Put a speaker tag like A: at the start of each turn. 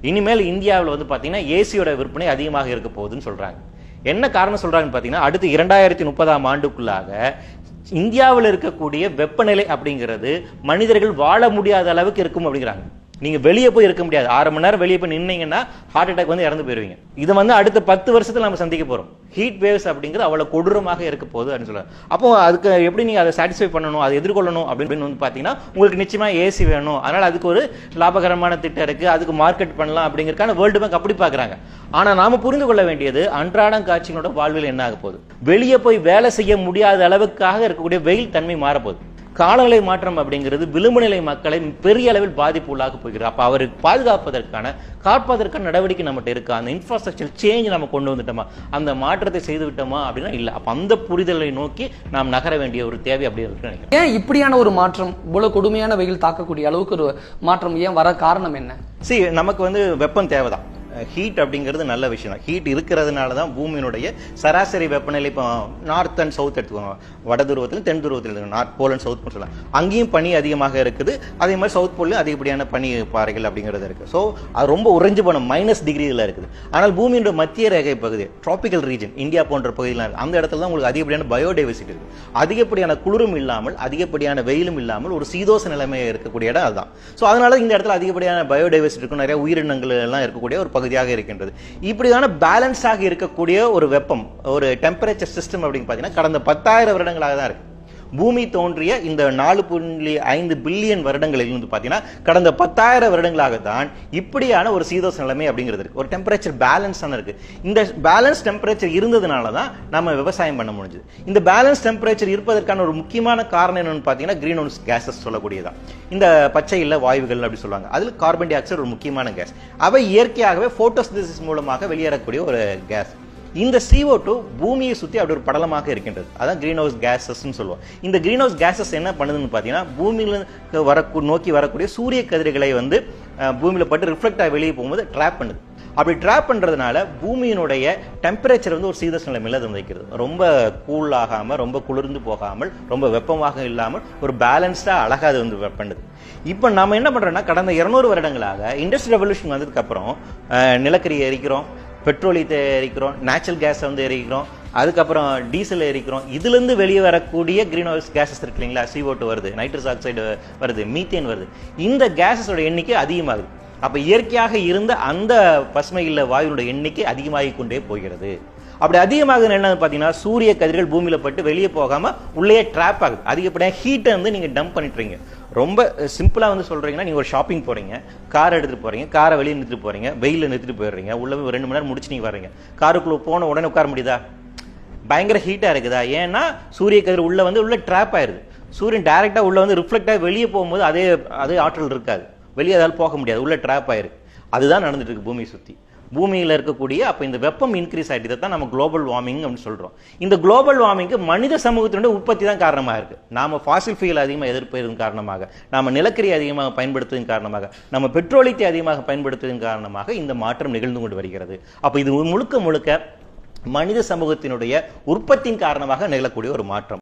A: இனிமேல் இந்தியாவில் வந்து பார்த்தீங்கன்னா ஏசியோட விற்பனை அதிகமாக இருக்க போகுதுன்னு சொல்றாங்க. என்ன காரணம் சொல்றாங்கன்னு பார்த்தீங்கன்னா, அடுத்து 2030ஆம் ஆண்டுக்குள்ளாக இந்தியாவில் இருக்கக்கூடிய வெப்பநிலை அப்படிங்கிறது மனிதர்கள் வாழ முடியாத அளவுக்கு இருக்கும் அப்படிங்கிறாங்க. நீங்க வெளியே போய் இருக்க முடியாது. 6 மணி நேரம் வெளியே போய் நின்னீங்கன்னா ஹார்ட் அட்டாக் வந்து இறந்து போயிருவீங்க. இது வந்து அடுத்த 10 வருஷத்துல நம்ம சந்திக்க போறோம். ஹீட் வேவ்ஸ் அப்படிங்கிறது அவ்வளவு கொடூரமாக இருக்க போகுது அப்படின்னு சொல்றாங்க. அப்போ அதுக்கு எப்படி நீங்க அதை சாட்டிஸ்ஃபை பண்ணணும், அதை எதிர்கொள்ளணும் அப்படின்னு வந்து பாத்தீங்கன்னா, உங்களுக்கு நிச்சயமா ஏசி வேணும். அதனால அதுக்கு ஒரு லாபகரமான திட்டம் இருக்கு, அதுக்கு மார்க்கெட் பண்ணலாம் அப்படிங்கிறதுக்கான வேர்ல்டு பேங்க் அப்படி பாக்குறாங்க. ஆனா நாம புரிந்து கொள்ள வேண்டியது, அன்றாடம் காட்சிகளோட வாழ்வில் என்ன ஆக போகுது, வெளியே போய் வேலை செய்ய முடியாத அளவுக்காக இருக்கக்கூடிய வெயில் தன்மை மாறப்போகுது. காலநிலை மாற்றம் அப்படிங்கிறது விளிம்பு நிலை மக்களை பெரிய அளவில் பாதிப்பு உள்ளாக போகிறது. அப்ப அவருக்கு பாதுகாப்பதற்கான காப்பதற்கான நடவடிக்கை நம்மகிட்ட இருக்கா, அந்த இன்ஃப்ராஸ்ட்ரக்சர் சேஞ்ச் நம்ம கொண்டு வந்துட்டோமா, அந்த மாற்றத்தை செய்து விட்டோமா அப்படின்னா இல்ல. அப்ப அந்த புரிதலை நோக்கி நாம் நகர வேண்டிய ஒரு தேவை அப்படி இருக்கு நினைக்கிறேன்.
B: ஏன் இப்படியான ஒரு மாற்றம், இவ்வளவு கொடுமையான வெயில் தாக்கக்கூடிய அளவுக்கு ஒரு மாற்றம் ஏன் வர காரணம் என்ன?
A: நமக்கு வந்து வெப்பம் தேவைதான். ஹீட் அப்படிங்கிறது நல்ல விஷயம் தான். ஹீட் இருக்கிறதுனால தான் பூமியினுடைய சராசரி வெப்பநிலை, இப்போ நார்த் அண்ட் சவுத் எடுத்துக்கோங்க, வட துருவத்திலும் தென் துருவத்தில், north pole and south pole சொல்லலாம், அங்கேயும் பனி அதிகமாக இருக்குது. அதே மாதிரி சவுத் போல்லையும் அதிகப்படியான பனி பாறைகள் அப்படிங்கிறது இருக்கு. ஸோ அது ரொம்ப உறைஞ்சு போன -டிகிரியில் இருக்குது. ஆனால் பூமியோட மத்திய ரேகை பகுதி, டிராபிக்கல் ரீஜன், இந்தியா போன்ற பகுதியில் இருக்கு. அந்த இடத்துல தான் உங்களுக்கு அதிகப்படியான பயோடைவர்சிட்டி இருக்கு. அதிகப்படியான குளிரும் இல்லாமல், அதிகப்படியான வெயிலும் இல்லாமல் ஒரு சீதோச நிலைமை இருக்கக்கூடிய இடம் அதுதான். ஸோ அதனால இந்த இடத்துல அதிகப்படியான பயோடைவர்சிட்டி இருக்கும், நிறைய உயிரினங்கள் எல்லாம் இருக்கக்கூடிய ஒரு பகுதியாக இருக்கின்றது. இப்படியான பேலன்ஸாக இருக்கக்கூடிய ஒரு வெப்பம், ஒரு டெம்பரேச்சர் சிஸ்டம் அப்படின்னு பார்த்தீங்கன்னா கடந்த 10,000 வருடங்களாக தான் இருக்கு. பூமி தோன்றிய இந்த 4.5 பில்லியன் வருடங்களில் வந்து பார்த்தீங்கன்னா கடந்த 10,000 வருடங்களாக தான் இப்படியான ஒரு சீதோஷ நிலைமை அப்படிங்கிறது இருக்கு. ஒரு டெம்பரேச்சர் பேலன்ஸ் இருக்கு. இந்த பேலன்ஸ் டெம்பரேச்சர் இருந்ததுனால தான் நம்ம விவசாயம் பண்ண முடிஞ்சது. இந்த பேலன்ஸ் டெம்பரேச்சர் இருப்பதற்கான ஒரு முக்கியமான காரணம் என்னன்னு பார்த்தீங்கன்னா கிரீன் ஹவுஸ் கேஸஸ் சொல்லக்கூடியதான். இந்த பச்சை இல்ல வாயுகள் அப்படி சொல்லுவாங்க. அதில் கார்பன் டை ஆக்சைடு ஒரு முக்கியமான கேஸ். அவை இயற்கையாகவே போட்டோசிந்தசிஸ் மூலமாக வெளியேறக்கூடிய ஒரு கேஸ். இந்த CO2 பூமியை சுற்றி அப்படி ஒரு படலமாக இருக்கின்றது. அதான் கிரீன் ஹவுஸ் கேஸஸ் சொல்லுவோம். இந்த கிரீன் ஹவுஸ் கேஸஸ் என்ன பண்ணுதுன்னு பார்த்தீங்கன்னா, பூமியில நோக்கி வரக்கூடிய சூரிய கதிர்களை வந்து பூமியில பட்டு ரிஃப்ளெக்ட் ஆகி வெளியே போகும்போது ட்ராப் பண்ணுது. அப்படி ட்ராப் பண்றதுனால பூமியினுடைய டெம்பரேச்சர் வந்து ஒரு சீதோஷ நிலைமையில அது வைக்கிறது. ரொம்ப கூல் ஆகாம, ரொம்ப குளிர்ந்து போகாமல், ரொம்ப வெப்பமாக இல்லாமல் ஒரு பேலன்ஸ்டா அழகா அது வந்து பண்ணுது. இப்போ நம்ம என்ன பண்றோம்னா, கடந்த 200 வருடங்களாக இண்டஸ்ட்ரியல் ரெவல்யூஷன் வந்ததுக்கு அப்புறம் நிலக்கரி எரிக்கிறோம், பெட்ரோலியத்தை எரிக்கிறோம், நேச்சுரல் கேஸ் வந்து எரிக்கிறோம், அதுக்கப்புறம் டீசல் எரிக்கிறோம். இதுல இருந்து வெளியே வரக்கூடிய கிரீன் ஹவுஸ் கேஸஸ் இருக்கு இல்லைங்களா, CO2 வருது, நைட்ரஸ் ஆக்சைடு வருது, மீத்தேன் வருது. இந்த கேஸஸோட எண்ணிக்கை அதிகமாகுது. அப்ப இயற்கையாக இருந்த அந்த பசுமை இல்ல வாயுனுடைய எண்ணிக்கை அதிகமாகிக் கொண்டே போகிறது. அப்படி அதிகமாக என்ன பார்த்தீங்கன்னா, சூரிய கதிர்கள் பூமியில பட்டு வெளியே போகாம உள்ளே ட்ராப் ஆகுது. அதிகப்படியாக ஹீட்டை வந்து நீங்க டம்ப் பண்ணிட்டுறீங்க. ரொம்ப சிம்பிளா வந்து சொல்றீங்கன்னா, நீங்க ஒரு ஷாப்பிங் போறீங்க, கார் எடுத்துட்டு போறீங்க, காரை வெளியே நிறுத்திட்டு போறீங்க, வெயில நிறுத்திட்டு போயிடுறீங்க, உள்ள 2 மணி நேரம் முடிச்சு நீங்க வர்றீங்க. காருக்குள்ள போன உடனே உட்கார முடியுதா? பயங்கர ஹீட்டா இருக்குதா? ஏன்னா சூரிய கதிர் உள்ள ட்ராப் ஆயிருது. சூரியன் டைரக்டா உள்ள வந்து ரிஃப்ளெக்ட் ஆகி வெளியே போகும்போது அதே ஆற்றல் இருக்காது, வெளியே அதால் போக முடியாது, உள்ள ட்ராப் ஆயிருக்கு. அதுதான் நடந்துட்டு இருக்கு பூமியை சுத்தி. பூமியில் இருக்கக்கூடிய அப்ப இந்த வெப்பம் இன்க்ரீஸ் ஆகிட்டு, இதை தான் நம்ம குளோபல் வார்மிங் அப்படின்னு சொல்றோம். இந்த குளோபல் வார்மிங்க்கு மனித சமூகத்தினுடைய உற்பத்தி தான் காரணமாக இருக்கு. நாம ஃபாசில் ஃபியூல் அதிகமாக எதிர்ப்பதன் காரணமாக, நாம நிலக்கரி அதிகமாக பயன்படுத்துவதன் காரணமாக, நம்ம பெட்ரோலியத்தை அதிகமாக பயன்படுத்துவதன் காரணமாக இந்த மாற்றம் நிகழ்ந்து கொண்டு வருகிறது. அப்ப இது முழுக்க மனித சமூகத்தினுடைய உற்பத்தியின் காரணமாக நிகழக்கூடிய ஒரு மாற்றம்.